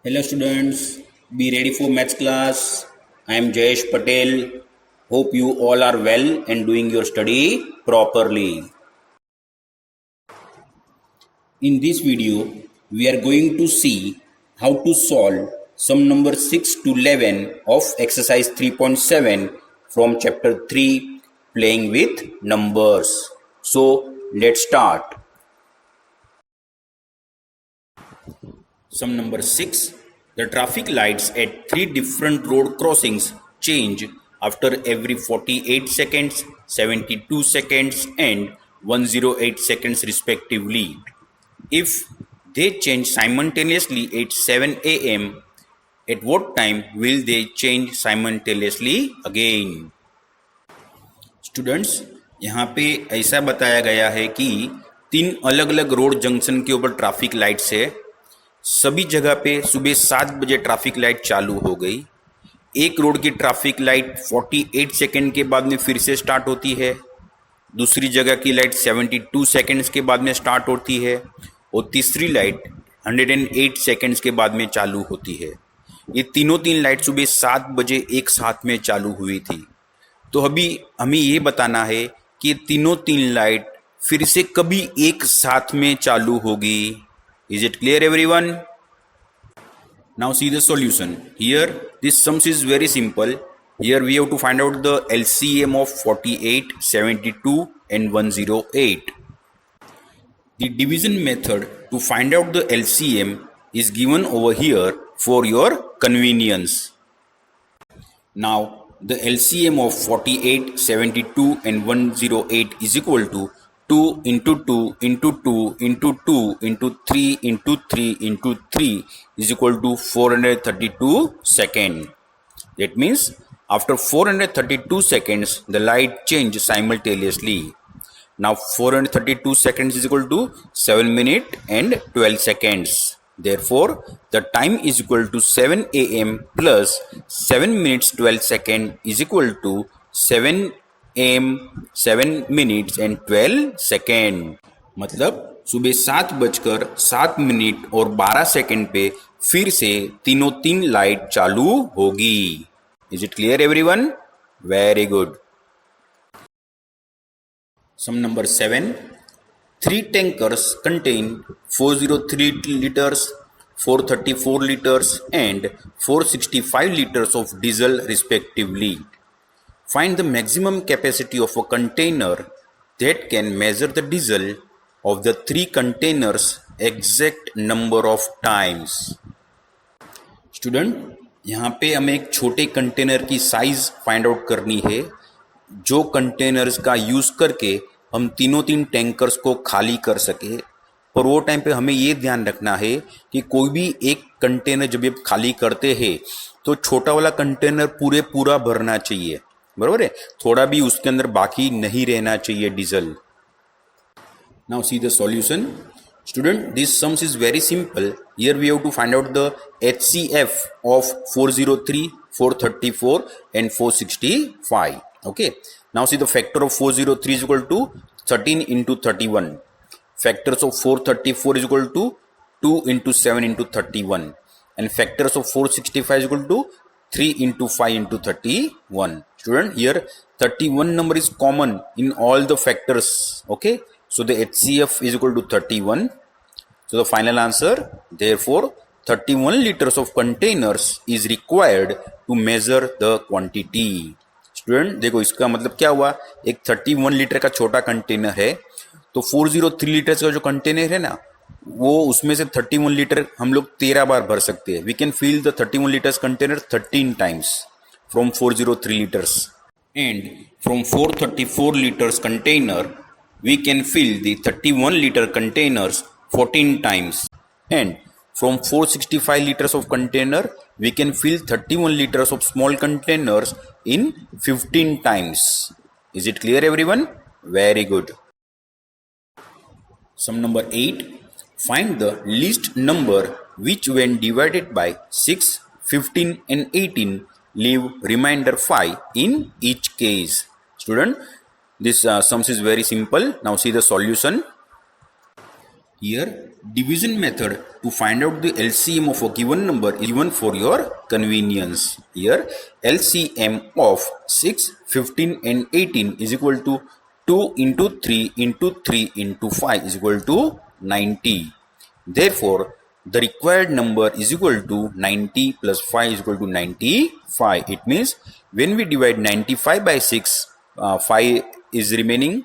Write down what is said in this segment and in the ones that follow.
Hello students, be ready for maths class. I am Jayesh Patel. Hope you all are well and doing your study properly. In this video, we are going to see how to solve sum number 6 to 11 of exercise 3.7 from chapter 3 playing with numbers. So let's start. Sum number 6. The traffic lights at 3 different road crossings change after every 48 seconds, 72 seconds and 108 seconds respectively. If they change simultaneously at 7 am, at what time will they change simultaneously again? Students, यहाँ पे ऐसा बताया गया है कि 3 अलग अलग road junction के ऊपर ट्रैफिक लाइट्स है। सभी जगह पे सुबह 7 बजे ट्रैफिक लाइट चालू हो गई। एक रोड की ट्रैफिक लाइट 48 सेकंड के बाद में फिर से स्टार्ट होती है, दूसरी जगह की लाइट 72 सेकंड्स के बाद में स्टार्ट होती है और तीसरी लाइट 108 सेकंड्स के बाद में चालू होती है। ये तीनों लाइट सुबह 7 बजे एक साथ में चालू हुई थी। तो अभी हमें ये बताना है कि तीनों लाइट फिर से कभी एक साथ में चालू होगी। Is it clear everyone? Now see the solution. Here this sums is very simple. Here we have to find out the LCM of 48, 72 and 108. The division method to find out the LCM is given over here for your convenience. Now the LCM of 48, 72 and 108 is equal to 2 into 2 into 2 into 2 into 3 into 3 into 3 is equal to 432 seconds. That means after 432 seconds the light change simultaneously. Now 432 seconds is equal to 7 minutes and 12 seconds. Therefore, the time is equal to 7 am plus 7 minutes 12 seconds is equal to 7 am 7 minutes and 12 second. मतलब सुबह 7:07 और 12 second पे फिर से तीनों light चालू होगी। Is it clear everyone? Very good. Sum number 7. 3 tankers contain 403 liters, 434 liters and 465 liters of diesel respectively. Find the maximum capacity of a container that can measure the diesel of the 3 containers exact number of times. Student, यहाँ पे हमें एक छोटे container की size find out करनी है, जो containers का यूज करके हम तीनों टैंकर्स को खाली कर सके। पर वो टाइम पे हमें ये ध्यान रखना है कि कोई भी एक कंटेनर जब आप खाली करते हैं तो छोटा वाला कंटेनर पूरा भरना चाहिए, बरोबर है? थोड़ा भी उसके अंदर बाकी नहीं रहना चाहिए diesel. Now see the solution. Student, this sums is very simple. Here we have to find out the HCF of 403, 434 and 465. Okay. Now see the factor of 403 is equal to 13 into 31. Factors of 434 is equal to 2 into 7 into 31. And factors of 465 is equal to 3 into 5 into 31. Student, here 31 number is common in all the factors. Okay. So the HCF is equal to 31. So the final answer, therefore, 31 liters of containers is required to measure the quantity. Student देखो, इसका मतलब क्या हुआ, एक 31 litre का छोटा container है तो 403 लीटर का जो कंटेनर है ना, वो उसमें से 31 लीटर हम लोग 13 बार भर सकते हैं। We can fill the 31 litres container 13 times from 403 litres and from 434 litres container we can fill the 31 liter containers 14 times, and from 465 liters of container we can fill 31 liters of small containers in 15 times. Is it clear everyone? Very good. Sum number 8. Find the least number which when divided by 6, 15 and 18 leave remainder 5 in each case. Student, this sums is very simple. Now see the solution. Here, division method to find out the LCM of a given number is given for your convenience. Here, LCM of 6, 15 and 18 is equal to 2 into 3 into 3 into 5 is equal to 90. Therefore, the required number is equal to 90 plus 5 is equal to 95. It means when we divide 95 by 6, 5 is remaining.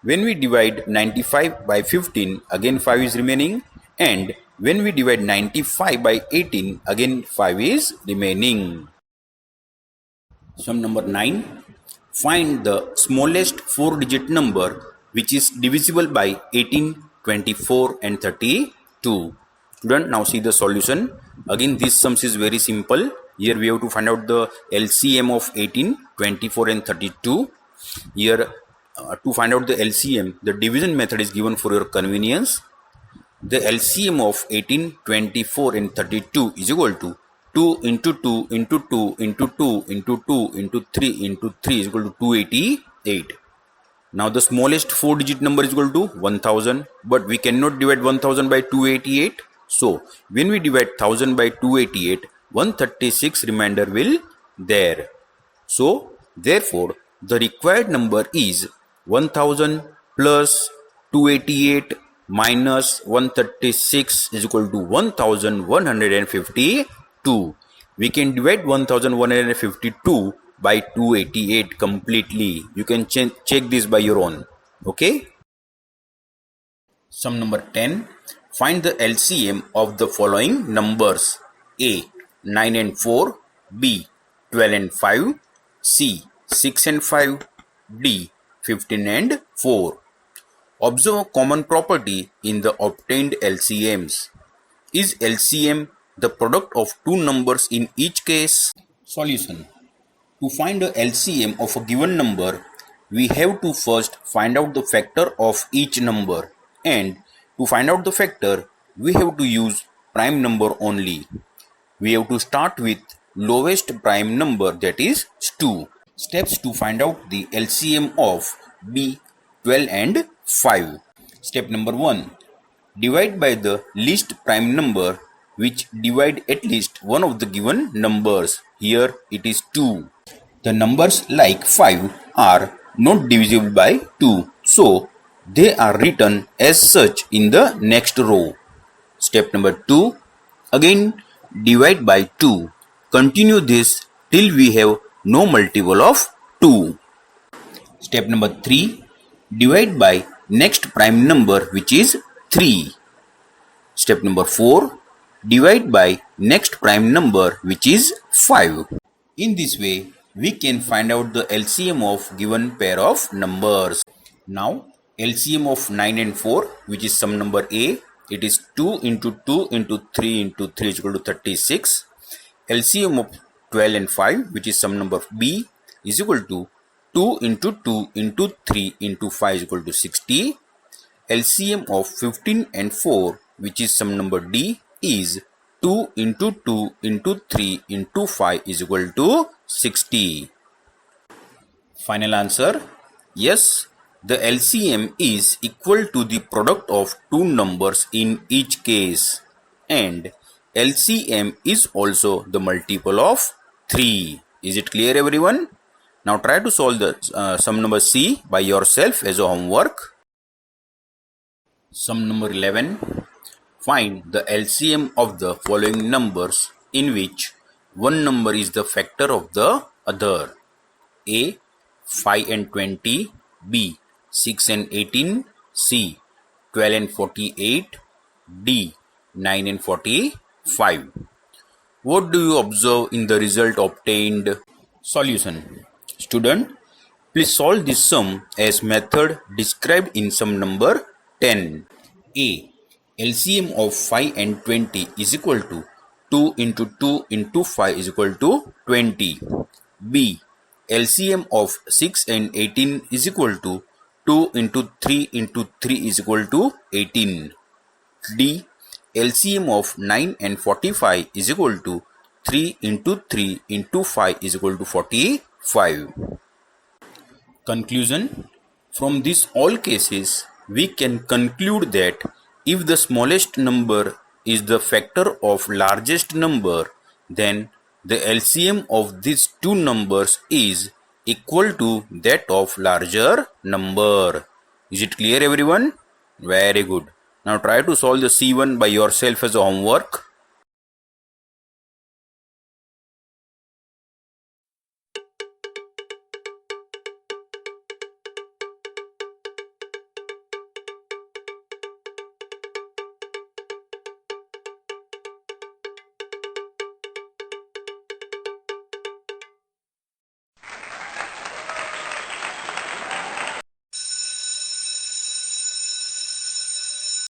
When we divide 95 by 15, again 5 is remaining. And when we divide 95 by 18, again 5 is remaining. Sum number 9. Find the smallest 4-digit number which is divisible by 18, 24 and 32. Student, now see the solution. Again, this sums is very simple. Here we have to find out the LCM of 18, 24 and 32. Here to find out the LCM, the division method is given for your convenience. The LCM of 18, 24 and 32 is equal to 2 into 2 into 2 into 2 into 2 into 3 into 3 is equal to 288. Now the smallest 4-digit number is equal to 1000, but we cannot divide 1000 by 288. So when we divide 1000 by 288, 136 remainder will there. So therefore the required number is 1000 plus 288 minus 136 is equal to 1152. We can divide 1152 by 288 completely. You can check this by your own. Okay. Sum number 10. Find the LCM of the following numbers: A. 9 and 4, B. 12 and 5, C. 6 and 5, D. 15 and 4. Observe a common property in the obtained LCMs. Is LCM the product of two numbers in each case? Solution. To find the LCM of a given number, we have to first find out the factor of each number, and to find out the factor, we have to use prime number only. We have to start with lowest prime number, that is 2. Steps to find out the LCM of B, 12 and 5. Step number 1. Divide by the least prime number which divide at least one of the given numbers. Here it is 2. The numbers like 5 are not divisible by 2, so they are written as such in the next row. Step number 2. Again divide by 2. Continue this till we have no multiple of 2. Step number 3. Divide by next prime number which is 3. Step number 4. Divide by next prime number which is 5. In this way, we can find out the LCM of given pair of numbers. Now, LCM of 9 and 4, which is sum number A, it is 2 into 2 into 3 into 3 is equal to 36. LCM of 12 and 5, which is sum number B, is equal to 2 into 2 into 3 into 5 is equal to 60. LCM of 15 and 4, which is sum number D, is 2 into 2 into 3 into 5 is equal to 60. Final answer: yes, the LCM is equal to the product of two numbers in each case, and LCM is also the multiple of 3. Is it clear, everyone? Now try to solve the sum number C by yourself as a homework. Sum number 11. Find the LCM of the following numbers in which one number is the factor of the other. A. 5 and 20, B. 6 and 18, C. 12 and 48, D. 9 and 45. What do you observe in the result obtained? Solution. Student, please solve this sum as method described in sum number 10. A. LCM of 5 and 20 is equal to 2 into 2 into 5 is equal to 20. B. LCM of 6 and 18 is equal to 2 into 3 into 3 is equal to 18. D. LCM of 9 and 45 is equal to 3 into 3 into 5 is equal to 45. Conclusion. From these all cases, we can conclude that If the smallest number is the factor of largest number, then the LCM of these two numbers is equal to that of larger number. Is it clear, everyone? Very good. Now try to solve the C1 by yourself as a homework.